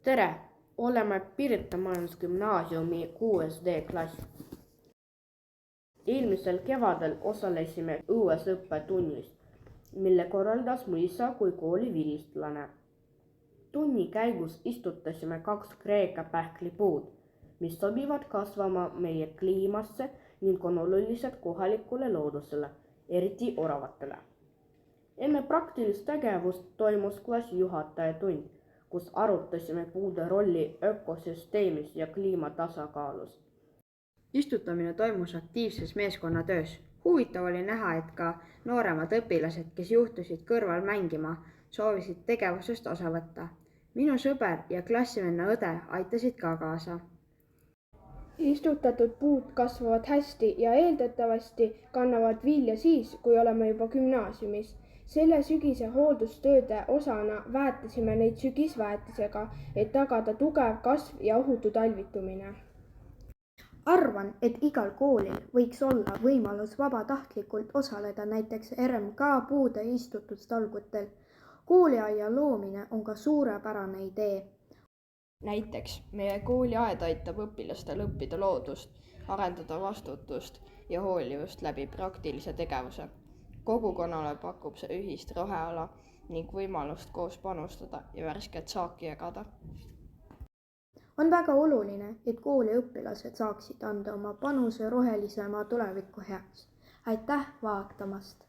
Tere! Oleme Pirita Majandusgümnaasiumi 6D-klass. Eelmisel kevadel osalesime uues õppetunnis, mille korraldas mu isa kui kooli vilistlane. Tunni käigus istutasime 2 kreeka pähklipuud, mis sobivad kasvama meie kliimasse ning on olulised kohalikule loodusele, eriti oravatele. Enne praktilist tegevust toimus klassijuhataja tund, kus arutasime puude rolli ökosüsteemis ja kliima tasakaalus. Istutamine toimus aktiivses meeskonnatöös. Huvitav oli näha, et ka nooremad õpilased, kes juhtusid kõrval mängima, soovisid tegevusest osa võtta. Minu sõber ja klassivenna õde aitasid ka kaasa. Istutatud puud kasvavad hästi ja eeldatavasti kannavad vilja siis, kui oleme juba gümnaasiumis. Selle sügise hooldustööde osana väetasime neid sügisväetisega, et tagada tugev kasv ja ohutu talvitumine. Arvan, et igal koolil võiks olla võimalus vabatahtlikult osaleda näiteks RMK puude istutustalgutel. Kooliaia loomine on ka suurepärane idee. Näiteks meie kooliaed aitab õpilastel õppida loodust, arendada vastutust ja hoolivust läbi praktilise tegevuse. Kogukonnale pakub see ühist roheala ning võimalust koos panustada ja värsket saaki jagada. On väga oluline, et kooli õpilased saaksid anda oma panuse rohelisema tuleviku heaks. Aitäh vaatamast!